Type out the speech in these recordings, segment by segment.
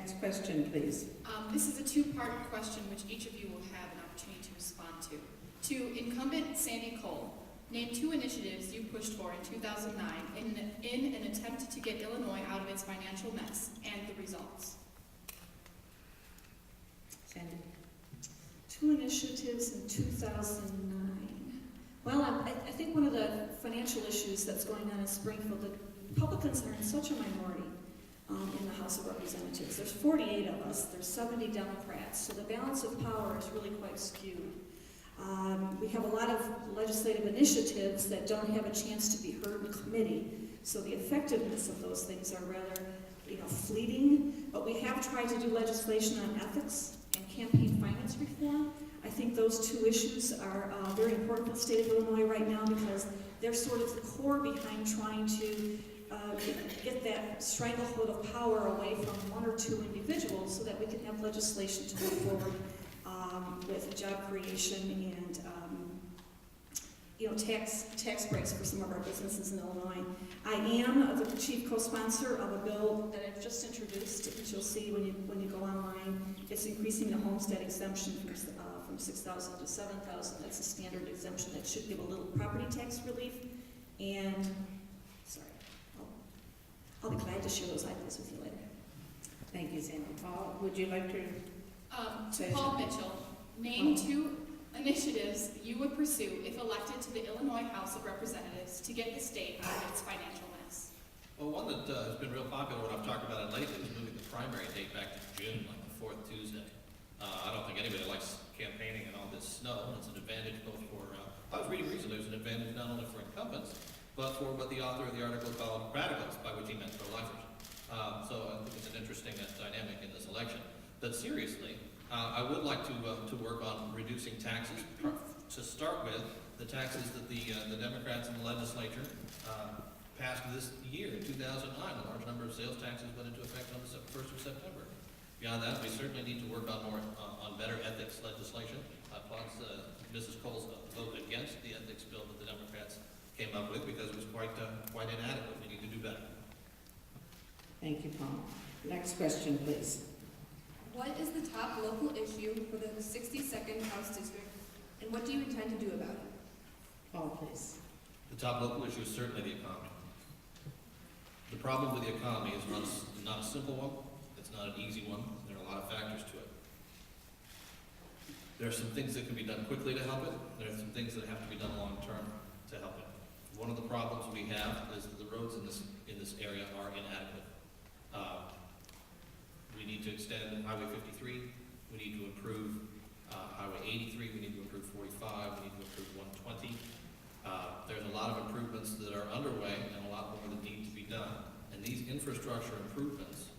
Next question, please. This is a two-part question which each of you will have an opportunity to respond to. To incumbent Sandy Cole, name 2 initiatives you pushed for in 2009 in an attempt to get Illinois out of its financial mess and the results. Sandy? 2 initiatives in 2009. Well, I think one of the financial issues that's going on in Springfield, the Republicans are in such a minority in the House of Representatives. There's 48 of us, there's 70 Democrats, so the balance of power is really quite skewed. We have a lot of legislative initiatives that don't have a chance to be heard in committee, so the effectiveness of those things are rather, fleeting. But we have tried to do legislation on ethics and campaign finance reform. I think those 2 issues are very important for the state of Illinois right now because they're sort of the core behind trying to get that stranglehold of power away from 1 or 2 individuals so that we can have legislation to move forward with job creation and tax breaks for some of our businesses in Illinois. I am the chief co-sponsor of a bill that I've just introduced, which you'll see when you go online. It's increasing the homestead exemption from 6,000 to 7,000. That's a standard exemption that should give a little property tax relief. And I'll be glad to share those ideas with you later. Thank you, Sandy. Paul, would you like to say Paul something? Mitchell, name 2 initiatives you would pursue if elected to the Illinois House of Representatives to get the state out of its financial mess. Well, one that has been real popular when I've talked about it lately is moving the primary date back to June, like the 4th Tuesday. I don't think anybody likes campaigning and all this snow. It's an advantage both for, I was reading recently, there's an advantage not only for incumbents, but for what the author of the article called radicals, by which he meant pro-lifers. So I think it's an interesting dynamic in this election. But seriously, I would like to work on reducing taxes. To start with, the taxes that the Democrats in the legislature passed this year, in 2009. A large number of sales taxes went into effect on the 1st of September. Beyond that, we certainly need to work on more on better ethics legislation. I applaud Mrs. Cole's vote against the ethics bill that the Democrats came up with because it was quite inadequate. We need to do better. Thank you, Paul. Next question, please. What is the top local issue for the 62nd House District, and what do you intend to do about it? Paul, please. The top local issue is certainly the economy. The problem with the economy is not a simple one. It's not an easy one. There are a lot of factors to it. There are some things that can be done quickly to help it. There are some things that have to be done long term to help it. One of the problems we have is that the roads in this area are inadequate. We need to extend Highway 53. We need to improve Highway 83. We need to improve 45. We need to improve 120. There's a lot of improvements that are underway and a lot more that need to be done. And these infrastructure improvements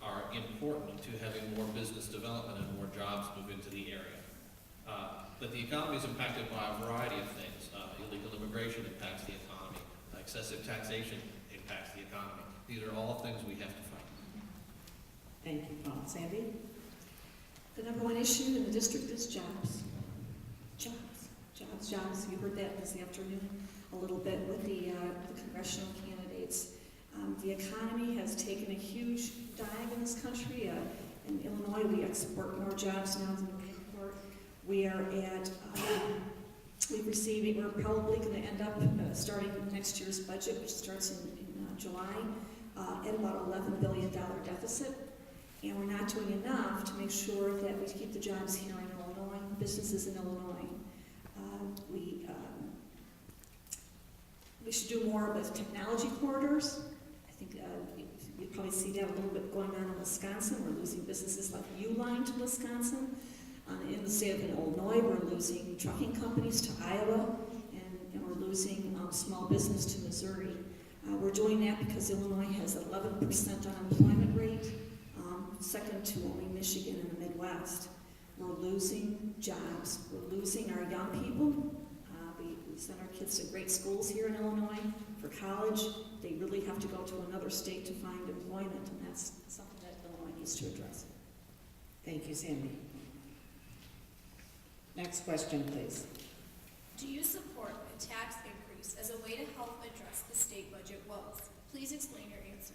are important to having more business development and more jobs move into the area. But the economy is impacted by a variety of things. Illegal immigration impacts the economy. Excessive taxation impacts the economy. These are all things we have to fight. Thank you, Paul. Sandy? The number 1 issue in the district is jobs. Jobs. You heard that this afternoon a little bit with the congressional candidates. The economy has taken a huge dive in this country. In Illinois, we export more jobs now than we import. We are at, we're probably going to end up starting next year's budget, which starts in July, at about $11 billion deficit. And we're not doing enough to make sure that we keep the jobs here in Illinois, businesses in Illinois. We should do more with technology corridors. I think you probably see that a little bit going on in Wisconsin. We're losing businesses like Uline to Wisconsin. In the state of Illinois, we're losing trucking companies to Iowa, and we're losing small business to Missouri. We're doing that because Illinois has 11% unemployment rate, second to only Michigan and the Midwest. We're losing jobs. We're losing our young people. We send our kids to great schools here in Illinois for college. They really have to go to another state to find employment, and that's something that Illinois needs to address. Thank you, Sandy. Next question, please. Do you support a tax increase as a way to help address the state budget woes? Please explain your answer.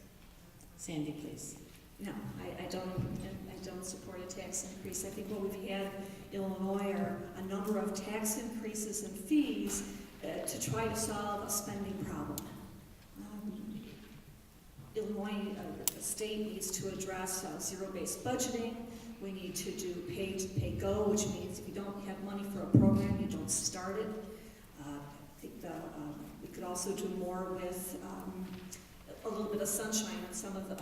Sandy, please. No, I don't support a tax increase. I think what we've had in Illinois are a number of tax increases and fees to try to solve a spending problem. Illinois, the state needs to address zero-based budgeting. We need to do pay-go, which means if you don't have money for a program, you don't start it. I think we could also do more with a little bit of sunshine on some of the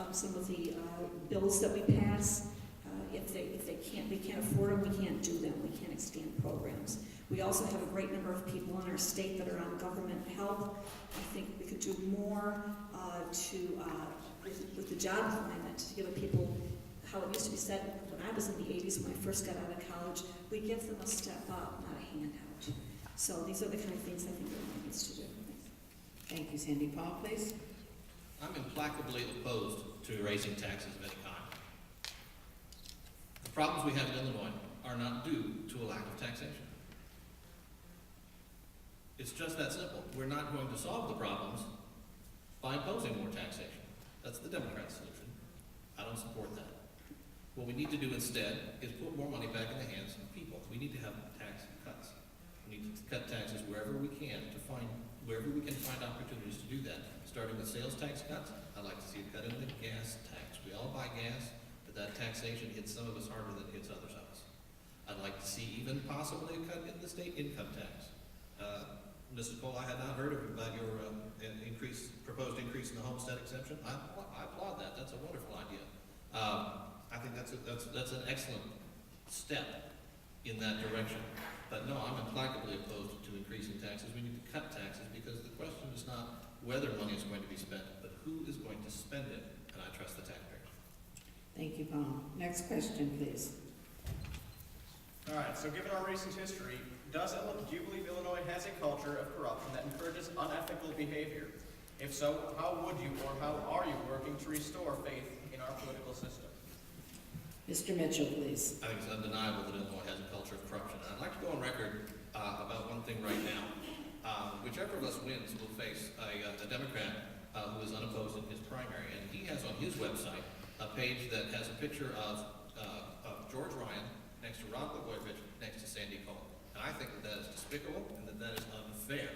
bills that we pass. If we can't afford them, we can't do them. We can't extend programs. We also have a great number of people in our state that are on government help. I think we could do more with the job climate, to give people how it used to be said when I was in the 80s when I first got out of college. We give them a step up, not a handout. So these are the kind of things I think everyone needs to do. Thank you, Sandy. Paul, please. I'm implacably opposed to raising taxes of any kind. The problems we have in Illinois are not due to a lack of taxation. It's just that simple. We're not going to solve the problems by imposing more taxation. That's the Democrat solution. I don't support that. What we need to do instead is put more money back in the hands of people. We need to have tax cuts. We need to cut taxes wherever we can wherever we can find opportunities to do that. Starting with sales tax cuts, I'd like to see a cut in the gas tax. We all buy gas, but that taxation hits some of us harder than it hits others of us. I'd like to see even possibly a cut in the state income tax. Mrs. Cole, I had not heard about your proposed increase in the homestead exemption. I applaud that. That's a wonderful idea. I think that's an excellent step in that direction. But no, I'm implacably opposed to increasing taxes. We need to cut taxes because the question is not whether money is going to be spent, but who is going to spend it, and I trust the taxpayers. Thank you, Paul. Next question, please. All right, so given our recent history, do you believe Illinois has a culture of corruption that encourages unethical behavior? If so, how would you or how are you working to restore faith in our political system? Mr. Mitchell, please. I think it's undeniable that Illinois has a culture of corruption. And I'd like to go on record about one thing right now. Whichever of us wins will face a Democrat who is unopposed in his primary. And he has on his website a page that has a picture of George Ryan next to Rod Blagojevich next to Sandy Cole. And I think that is despicable and that is unfair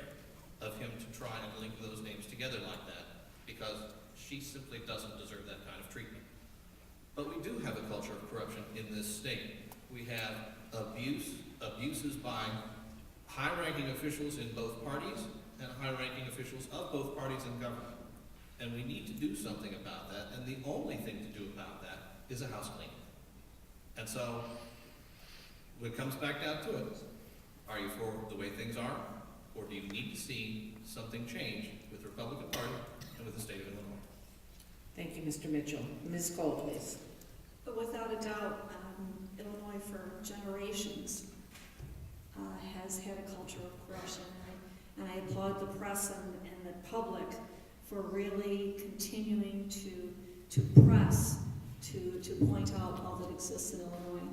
of him to try and link those names together like that, because she simply doesn't deserve that kind of treatment. But we do have a culture of corruption in this state. We have abuses by high-ranking officials in both parties and high-ranking officials of both parties in government. And we need to do something about that, and the only thing to do about that is a house cleaning. And so, when it comes back down to it, are you for the way things are, or do you need to see something change with the Republican Party and with the state of Illinois? Thank you, Mr. Mitchell. Ms. Cole, please. But without a doubt, Illinois for generations has had a culture of corruption, and I applaud the press and the public for really continuing to press to point out all that exists in Illinois.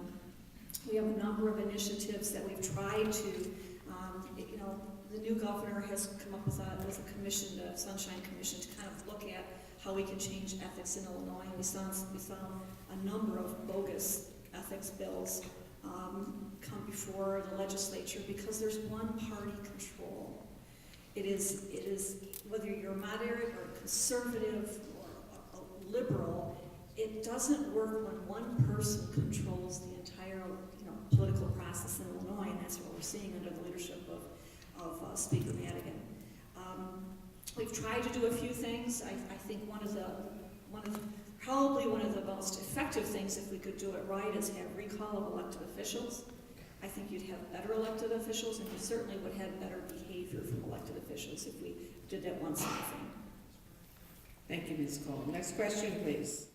We have a number of initiatives that we've tried to, the new governor has come up with a commission, the Sunshine Commission, to kind of look at how we can change ethics in Illinois. We saw a number of bogus ethics bills come before the legislature because there's one party control. It is whether you're moderate or conservative or a liberal, it doesn't work when one person controls the entire political process in Illinois, and that's what we're seeing under the leadership of Speaker Madigan. We've tried to do a few things. I think probably one of the most effective things, if we could do it right, is have recall of elected officials. I think you'd have better elected officials, and you certainly would have better behavior from elected officials if we did that one simple thing. Thank you, Ms. Cole. Next question, please.